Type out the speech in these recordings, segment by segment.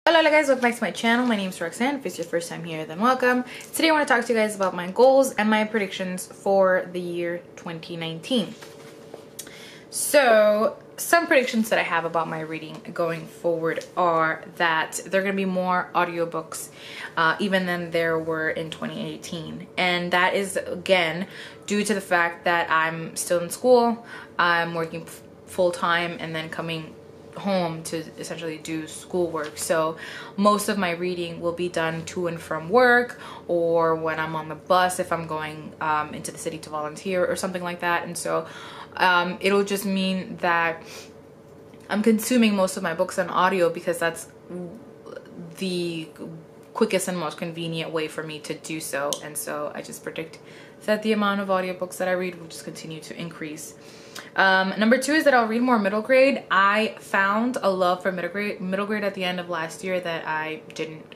Hello guys, welcome back to my channel. My name is Roxanne. If it's your first time here, then welcome. Today I want to talk to you guys about my goals and my predictions for the year 2019. So some predictions that I have about my reading going forward are that there are going to be more audiobooks even than there were in 2018. And that is, again, due to the fact that I'm still in school, I'm working full-time, and then coming home to essentially do schoolwork. So most of my reading will be done to and from work, or when I'm on the bus if I'm going into the city to volunteer or something like that. And so it'll just mean that I'm consuming most of my books on audio because that's the quickest and most convenient way for me to do so. And so I just predict that the amount of audiobooks that I read will just continue to increase. Number two is that I'll read more middle grade. I found a love for middle grade at the end of last year that I didn't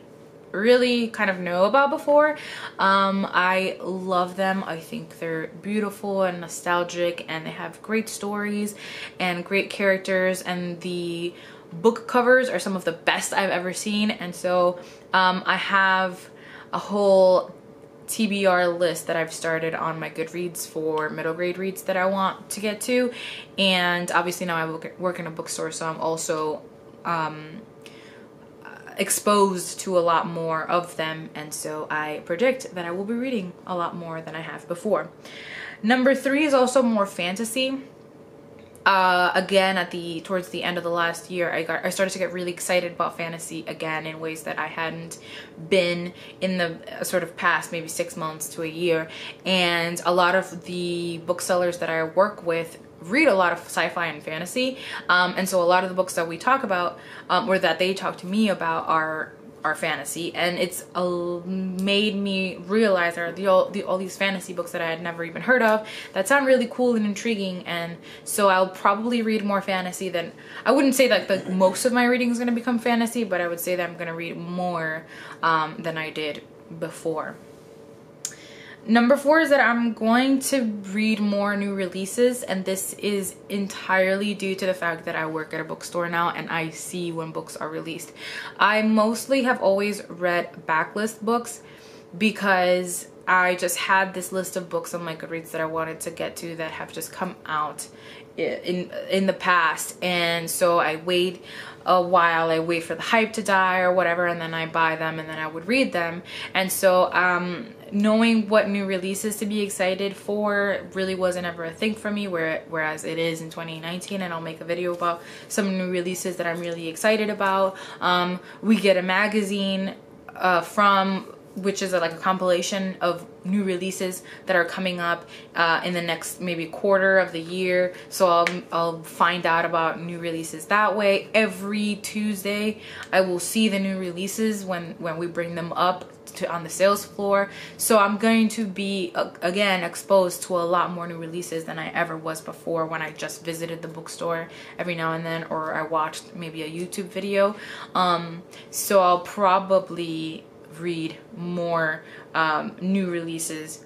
really kind of know about before. I love them. I think they're beautiful and nostalgic, and they have great stories and great characters, and the book covers are some of the best I've ever seen. And so I have a whole TBR list that I've started on my Goodreads for middle grade reads that I want to get to. And obviously now I work in a bookstore, so I'm also exposed to a lot more of them, and so I predict that I will be reading a lot more than I have before. Number three is also more fantasy. Again, towards the end of the last year, I started to get really excited about fantasy again in ways that I hadn't been in the sort of past maybe 6 months to a year. And a lot of the booksellers that I work with read a lot of sci-fi and fantasy, and so a lot of the books that we talk about or that they talk to me about are fantasy, and it's made me realize there are all these fantasy books that I had never even heard of that sound really cool and intriguing. And so I'll probably read more fantasy than, I wouldn't say that most of my reading is going to become fantasy, but I would say that I'm going to read more than I did before. Number four is that I'm going to read more new releases, and this is entirely due to the fact that I work at a bookstore now and I see when books are released. I mostly have always read backlist books because I just had this list of books on my Goodreads that I wanted to get to that have just come out in the past, and so I wait a while, I wait for the hype to die or whatever, and then I buy them and then I would read them. And so knowing what new releases to be excited for really wasn't ever a thing for me, whereas it is in 2019, and I'll make a video about some new releases that I'm really excited about. We get a magazine which is like a compilation of new releases that are coming up in the next maybe quarter of the year. So I'll find out about new releases that way. Every Tuesday I will see the new releases when we bring them up on the sales floor. So I'm going to be again exposed to a lot more new releases than I ever was before, when I just visited the bookstore every now and then, or I watched maybe a YouTube video. So I'll probably read more new releases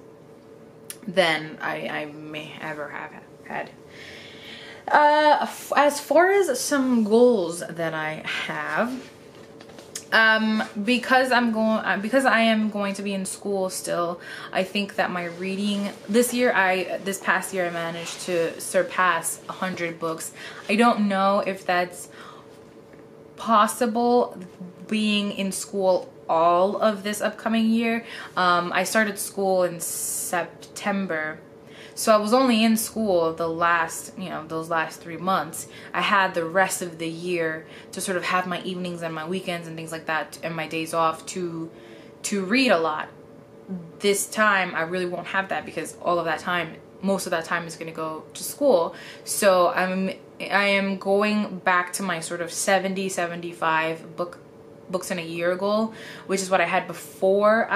than I may ever have had. As far as some goals that I have, because I am going to be in school still, I think that my reading this past year I managed to surpass 100 books. I don't know if that's possible being in school all of this upcoming year. I started school in September, so I was only in school those last 3 months. I had the rest of the year to sort of have my evenings and my weekends and things like that, and my days off to read a lot. This time I really won't have that, because most of that time is going to go to school. So I am going back to my sort of 75 books in a year goal, which is what I had before.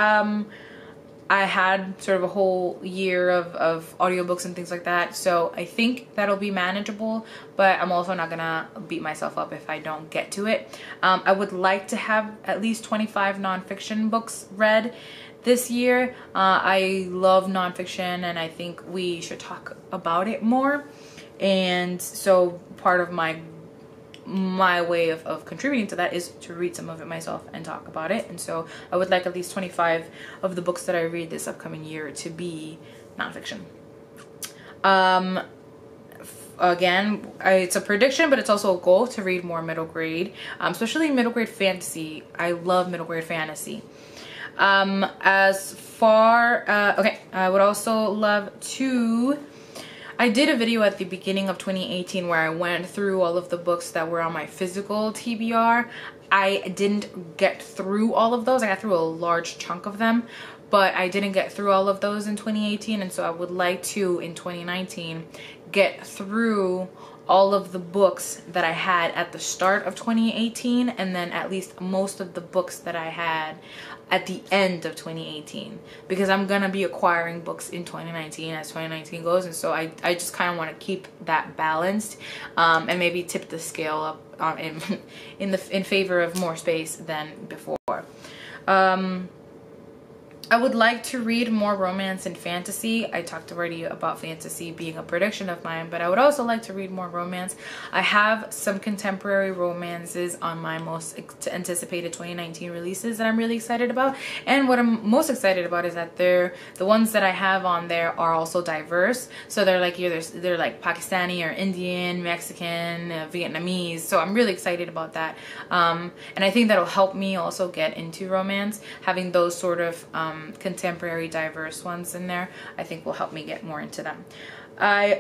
I had sort of a whole year of audiobooks and things like that, so I think that'll be manageable, but I'm also not gonna beat myself up if I don't get to it. I would like to have at least 25 nonfiction books read this year. I love nonfiction, and I think we should talk about it more, and so part of my my way of contributing to that is to read some of it myself and talk about it. And so I would like at least 25 of the books that I read this upcoming year to be nonfiction. Again, it's a prediction, but it's also a goal to read more middle grade, especially middle grade fantasy. I love middle grade fantasy. As far, okay, I would also love to, I did a video at the beginning of 2018 where I went through all of the books that were on my physical TBR. I didn't get through all of those. I got through a large chunk of them, but I didn't get through all of those in 2018. And so I would like to, in 2019, get through all of the books that I had at the start of 2018, and then at least most of the books that I had at the end of 2018, because I'm gonna be acquiring books in 2019 as 2019 goes. And so I just kind of want to keep that balanced, and maybe tip the scale up in favor of more space than before. I would like to read more romance and fantasy. I talked already about fantasy being a prediction of mine, but I would also like to read more romance. I have some contemporary romances on my most anticipated 2019 releases that I'm really excited about. And what I'm most excited about is that the ones that I have on there are also diverse. So they're like they're like Pakistani or Indian, Mexican, Vietnamese. So I'm really excited about that. And I think that'll help me also get into romance. Having those sort of contemporary diverse ones in there, I think will help me get more into them. I'm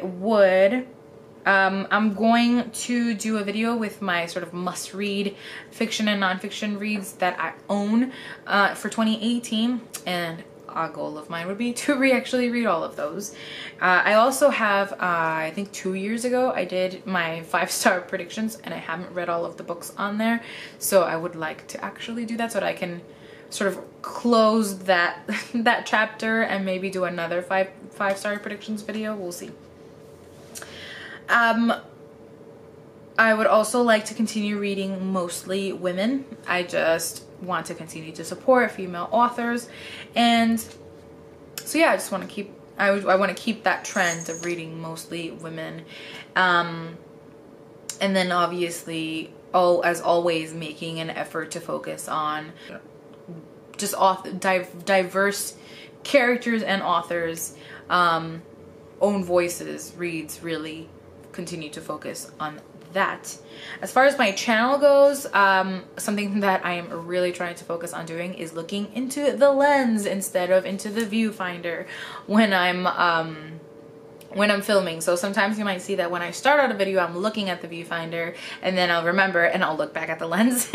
going to do a video with my sort of must-read fiction and nonfiction reads that I own for 2018, and a goal of mine would be to actually read all of those. I also have, I think 2 years ago, I did my 5-star predictions, and I haven't read all of the books on there, so I would like to actually do that so that I can sort of close that chapter and maybe do another five-star predictions video. We'll see. I would also like to continue reading mostly women. I just want to continue to support female authors, and so yeah, I just want to keep I want to keep that trend of reading mostly women, and then obviously, as always, making an effort to focus on just diverse characters and authors, own voices, reads, really continue to focus on that. As far as my channel goes, something that I am really trying to focus on doing is looking into the lens instead of into the viewfinder when I'm filming. So sometimes you might see that when I start out a video, I'm looking at the viewfinder, and then I'll remember and I'll look back at the lens.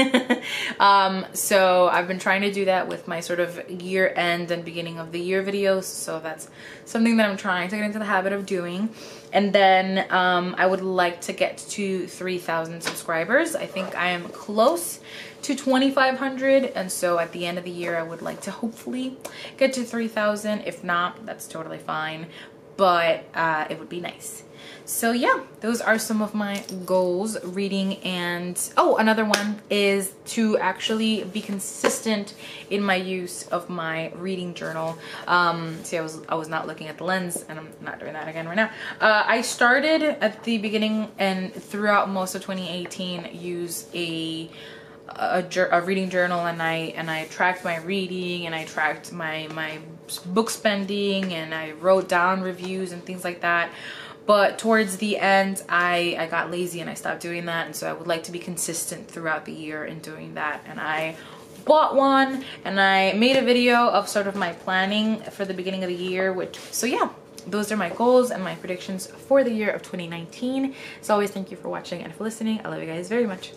So I've been trying to do that with my sort of year end and beginning of the year videos. So that's something that I'm trying to get into the habit of doing. And then I would like to get to 3,000 subscribers. I think I am close to 2,500, and so at the end of the year I would like to hopefully get to 3,000. If not, that's totally fine, but it would be nice. So yeah, those are some of my goals, reading. And another one is to actually be consistent in my use of my reading journal. See, I was not looking at the lens, and I'm not doing that again right now. I started at the beginning and throughout most of 2018 use a reading journal, and I tracked my reading, and I tracked my book spending, and I wrote down reviews and things like that. But towards the end, I got lazy and I stopped doing that, and so I would like to be consistent throughout the year in doing that. And I bought one, and I made a video of sort of my planning for the beginning of the year, so yeah, those are my goals and my predictions for the year of 2019. As always, thank you for watching and for listening. I love you guys very much.